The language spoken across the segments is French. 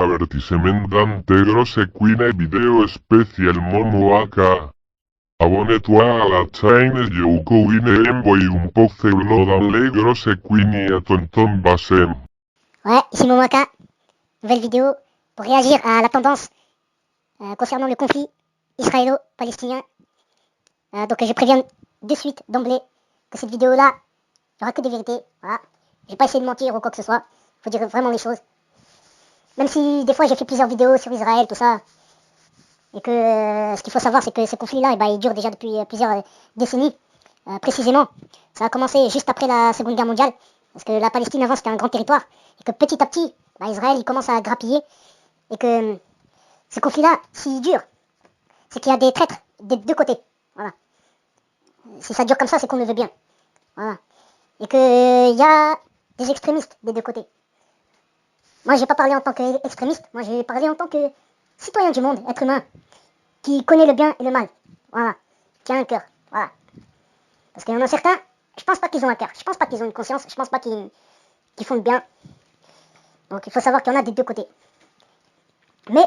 Avertissement seguine video especial Momoaka. Abonne-toi à la chaîne Youkouine envoie un poqueblo dans les grosses queenie à tonton Bassem. Ouais, ici Momaka, nouvelle vidéo pour réagir à la tendance concernant le conflit israélo-palestinien. Donc je préviens de suite, d'emblée, que cette vidéo-là, il n'y aura que des vérités. Voilà. Je vais pas essayer de mentir ou quoi que ce soit. Il faut dire vraiment les choses. Même si des fois j'ai fait plusieurs vidéos sur Israël, tout ça. Et que ce qu'il faut savoir, c'est que ce conflit-là, il dure déjà depuis plusieurs décennies. Précisément, ça a commencé juste après la Seconde Guerre mondiale. Parce que la Palestine avant c'était un grand territoire. Et que petit à petit, Israël il commence à grappiller. Et que ce conflit-là, s'il dure, c'est qu'il y a des traîtres des deux côtés. Voilà. Si ça dure comme ça, c'est qu'on le veut bien. Voilà. Et qu'il y a des extrémistes des deux côtés. Moi, je vais pas parler en tant qu'extrémiste. Moi, je vais parler en tant que citoyen du monde, être humain, qui connaît le bien et le mal. Voilà. Qui a un cœur. Voilà. Parce qu'il y en a certains, je pense pas qu'ils ont un cœur. Je pense pas qu'ils ont une conscience. Je pense pas qu'ils font le bien. Donc, il faut savoir qu'il y en a des deux côtés. Mais,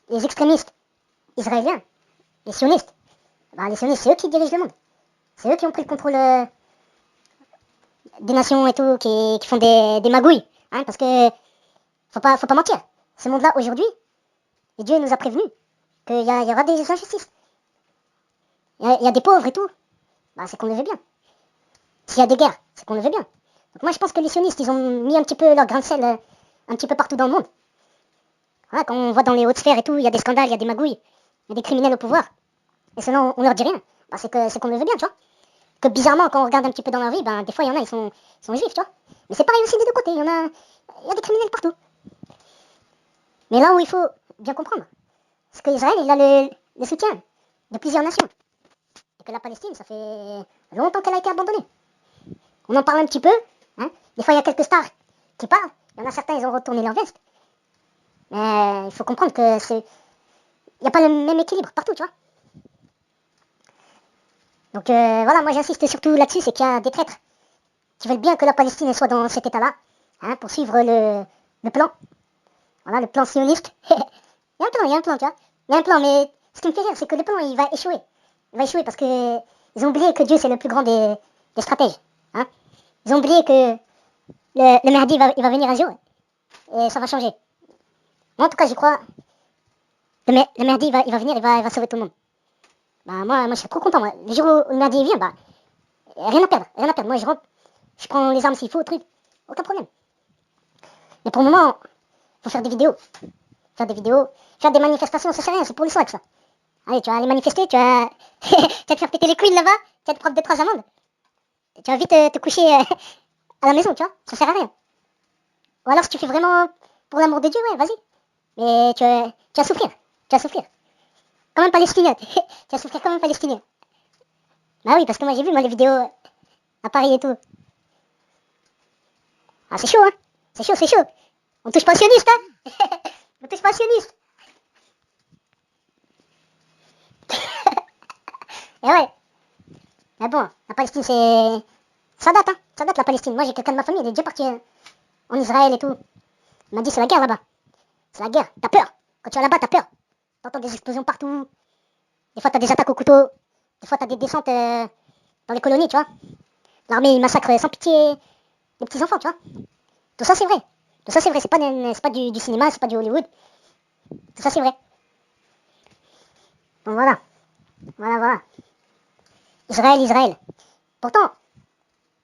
les extrémistes israéliens, les sionistes, les sionistes, c'est eux qui dirigent le monde. C'est eux qui ont pris le contrôle des nations et tout, qui font des magouilles. Hein, parce que, faut pas mentir. Ce monde-là, aujourd'hui, et Dieu nous a prévenus qu'il y aura des injustices. Il y a des pauvres et tout. C'est qu'on le veut bien. S'il y a des guerres, c'est qu'on le veut bien. Donc moi, je pense que les sionistes, ils ont mis un petit peu leur grain de sel un petit peu partout dans le monde. Voilà, quand on voit dans les hautes sphères et tout, il y a des scandales, il y a des magouilles, il y a des criminels au pouvoir. Et sinon, on leur dit rien. C'est qu'on le veut bien, tu vois. Que bizarrement, quand on regarde un petit peu dans leur vie, des fois, il y en a, ils sont juifs, tu vois. Mais c'est pareil aussi des deux côtés. Il y a des criminels partout. Mais là où il faut bien comprendre, c'est qu'Israël, il a le soutien de plusieurs nations. Et que la Palestine, ça fait longtemps qu'elle a été abandonnée. On en parle un petit peu. Hein. Des fois, il y a quelques stars qui parlent. Il y en a certains, ils ont retourné leur veste. Mais il faut comprendre que il n'y a pas le même équilibre partout, tu vois. Donc voilà, moi j'insiste surtout là-dessus, c'est qu'il y a des traîtres qui veulent bien que la Palestine soit dans cet état-là, hein, pour suivre le plan. Voilà, le plan sioniste. Il y a un plan, tu vois. Il y a un plan, mais ce qui me fait rire, c'est que le plan, il va échouer. Il va échouer parce que ils ont oublié que Dieu, c'est le plus grand des stratèges. Hein. Ils ont oublié que le Mahdi, il va venir un jour et ça va changer. Moi, en tout cas, j'y crois. Le Mahdi, il va venir, il va sauver tout le monde. Moi, je suis trop content. Moi. Le jour où le Mahdi vient, rien à perdre, rien à perdre. Moi, je rentre, je prends les armes s'il faut, truc, aucun problème. Mais pour le moment, faut faire des vidéos. Faire des manifestations, ça sert à rien, c'est pour le swag, ça. Allez, tu vas aller manifester, tu vas te faire péter les couilles là-bas, tu vas te prendre 2-3 amendes. Tu vas vite te coucher à la maison, tu vois, ça sert à rien. Ou alors, si tu fais vraiment pour l'amour de Dieu, ouais, vas-y. Mais tu vas souffrir, Comme un Palestinien, tu vas souffrir comme un Palestinien. Bah oui, parce que moi j'ai vu les vidéos à Paris et tout. C'est chaud, hein. C'est chaud. On touche pas aux sionistes, hein. On touche pas aux sionistes. Et ouais. Mais bon, la Palestine, c'est... Ça date, hein. Ça date, la Palestine. Moi, j'ai quelqu'un de ma famille, il est déjà parti en Israël et tout. Il m'a dit, c'est la guerre là-bas. C'est la guerre. T'as peur. Quand tu vas là-bas, t'as peur. T'entends des explosions partout. Des fois, t'as des attaques au couteau. Des fois, t'as des descentes dans les colonies, tu vois. L'armée, il massacre sans pitié les petits enfants, tu vois. Tout ça, c'est vrai. C'est pas du cinéma, c'est pas du Hollywood. Tout ça, c'est vrai. Donc voilà. Voilà. Israël. Pourtant,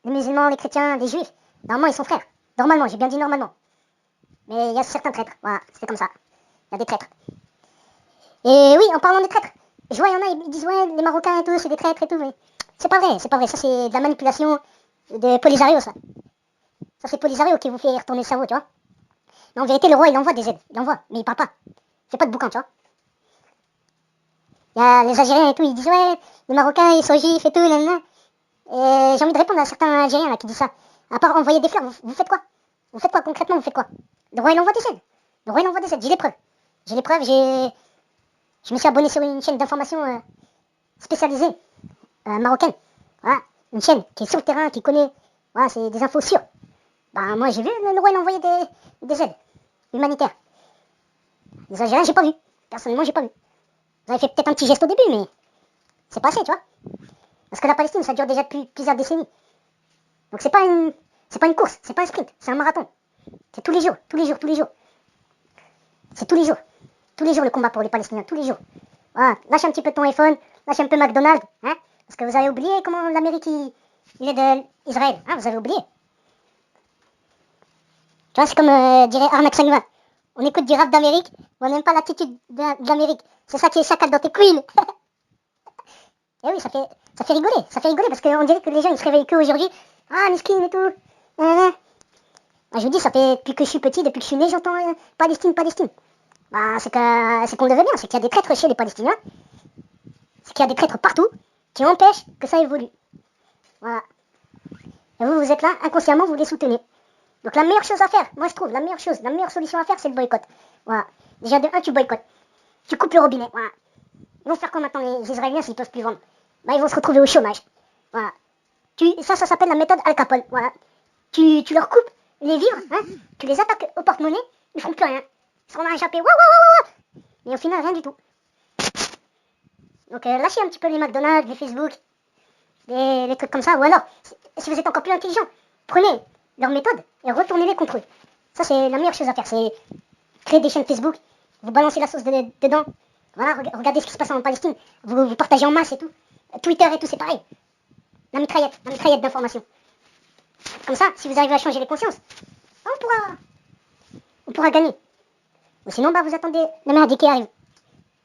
les musulmans, les chrétiens, les juifs, normalement, ils sont frères. Normalement, j'ai bien dit normalement. Mais il y a certains traîtres. Voilà, c'est comme ça. Il y a des traîtres. Et oui, en parlant des traîtres, je vois, il y en a, ils disent, ouais, les Marocains et tout, c'est des traîtres et tout, mais c'est pas vrai. Ça, c'est de la manipulation de Polisario, ça. Ça, c'est Polisario qui vous fait retourner le cerveau, tu vois. Mais en vérité, le roi, il envoie des aides. Il envoie, mais il parle pas. Il fait pas de boucan, tu vois. Il y a les Algériens et tout, ils disent, ouais, les Marocains, ils sont juifs et tout, nanana. Et j'ai envie de répondre à certains Algériens là qui disent ça. À part envoyer des fleurs, vous faites quoi? Vous faites quoi concrètement? Vous faites quoi? Le roi, il envoie des aides. J'ai les preuves. Je me suis abonné sur une chaîne d'information spécialisée marocaine. Voilà, une chaîne qui est sur le terrain, qui connaît. Voilà, c'est des infos sûres. Moi, j'ai vu, le roi, il a envoyé des aides humanitaires. Les Algériens, j'ai pas vu. Personnellement, j'ai pas vu. Vous avez fait peut-être un petit geste au début, mais c'est pas assez, tu vois. Parce que la Palestine, ça dure déjà depuis plusieurs décennies. Donc c'est pas une course, c'est pas un sprint, c'est un marathon. C'est tous les jours, tous les jours, tous les jours. C'est tous les jours. Tous les jours le combat pour les Palestiniens, tous les jours. Voilà, lâche un petit peu ton iPhone, lâche un peu McDonald's, hein. Parce que vous avez oublié comment l'Amérique, il aide Israël, hein, vous avez oublié. Tu vois, c'est comme dirait Arnaque Sanguin. On écoute du rap d'Amérique, mais on n'aime pas l'attitude de l'Amérique. C'est ça qui est chacal dans tes queens. Et oui, ça fait rigoler, parce qu'on dirait que les gens ils se réveillent que aujourd'hui. Ah, miskin et tout. Moi, je vous dis, ça fait depuis que je suis petit, depuis que je suis né, j'entends Palestine, Palestine. Bah, c'est qu'on le veut bien, c'est qu'il y a des traîtres chez les Palestiniens. C'est qu'il y a des traîtres partout qui empêchent que ça évolue. Voilà. Et vous, vous êtes là, inconsciemment, vous les soutenez. Donc la meilleure chose à faire, moi je trouve, la meilleure solution à faire, c'est le boycott. Voilà. Déjà de un, tu boycottes. Tu coupes le robinet. Voilà. Ils vont faire quoi maintenant les Israéliens s'ils peuvent plus vendre? Bah, ils vont se retrouver au chômage. Voilà. Ça s'appelle la méthode Al Capone. Voilà. Tu leur coupes les vivres, hein, tu les attaques au porte-monnaie, ils feront plus rien. Ils seront à échapper. Waouh, waouh, waouh. Et au final, rien du tout. Donc lâchez un petit peu les McDonald's, les Facebook, les trucs comme ça. Ou alors, si vous êtes encore plus intelligent, prenez leur méthode et retournez-les contre eux. Ça, c'est la meilleure chose à faire. C'est créer des chaînes Facebook, vous balancez la sauce dedans. Voilà, regardez ce qui se passe en Palestine. Vous partagez en masse et tout. Twitter et tout, c'est pareil. La mitraillette d'information. Comme ça, si vous arrivez à changer les consciences, on pourra gagner. Ou sinon, bah, vous attendez le merdier qui arrive.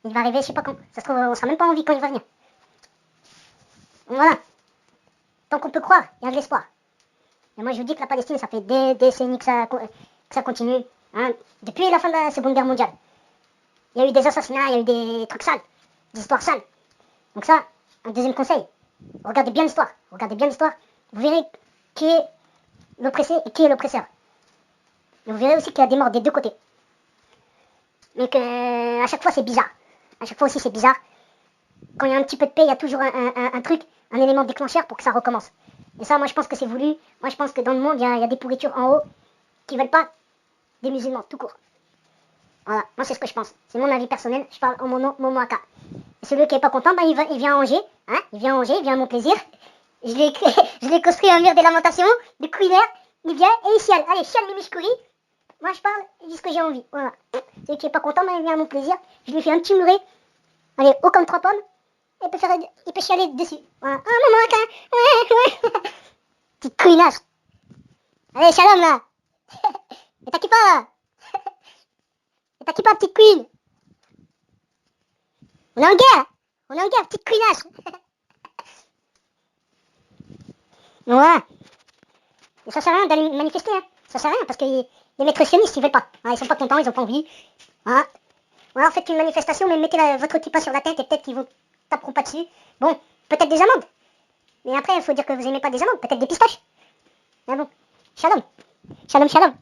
Il va arriver, je sais pas quand. Ça se trouve, on sera même pas en vie quand il va venir. Donc voilà. Tant qu'on peut croire, il y a de l'espoir. Et moi, je vous dis que la Palestine, ça fait des décennies que ça continue. Hein. Depuis la fin de la Seconde Guerre mondiale. Il y a eu des assassinats, il y a eu des trucs sales, des histoires sales. Donc ça, un deuxième conseil. Regardez bien l'histoire. Vous verrez qui est l'oppressé et qui est l'oppresseur. Et vous verrez aussi qu'il y a des morts des deux côtés. Donc à chaque fois, c'est bizarre. À chaque fois aussi, c'est bizarre. Quand il y a un petit peu de paix, il y a toujours un truc, un élément déclencheur pour que ça recommence. Et ça, moi, je pense que c'est voulu. Moi, je pense que dans le monde, il y a des pourritures en haut qui veulent pas des musulmans, tout court. Voilà, moi, c'est ce que je pense. C'est mon avis personnel. Je parle en mon nom, Momo Aka. Et celui qui est pas content, bah, il vient à Angers. Hein, il vient à mon plaisir. Je l'ai construit un mur des lamentations, de Queener. Il vient et il chiale. Allez, chiale Mimishkouri. Moi, je parle, je dis ce que j'ai envie. Voilà. Celui qui est pas content, bah, il vient à mon plaisir. Je lui fais un petit muret. Allez, haut comme 3 pommes. Il peut chialer dessus. Voilà. Ah, Momo Aka. Ouais. Petite couinasse. Allez, shalom là. Et t'as qui pas? Et t'as qui pas, petite queen? On est en guerre, petite couinasse. Ouais. Et ça sert à rien d'aller manifester, hein. Ça sert à rien parce que les maîtres sionistes, ils veulent pas. Ah, ils sont pas contents, ils ont pas envie. Ah. Ou alors faites une manifestation, mais mettez votre kippa sur la tête et peut-être qu'ils vous taperont pas dessus. Bon, peut-être des amendes. Mais après, il faut dire que vous aimez pas des amendes, peut-être des pistaches. Ah bon. Shalom. Shalom, shalom.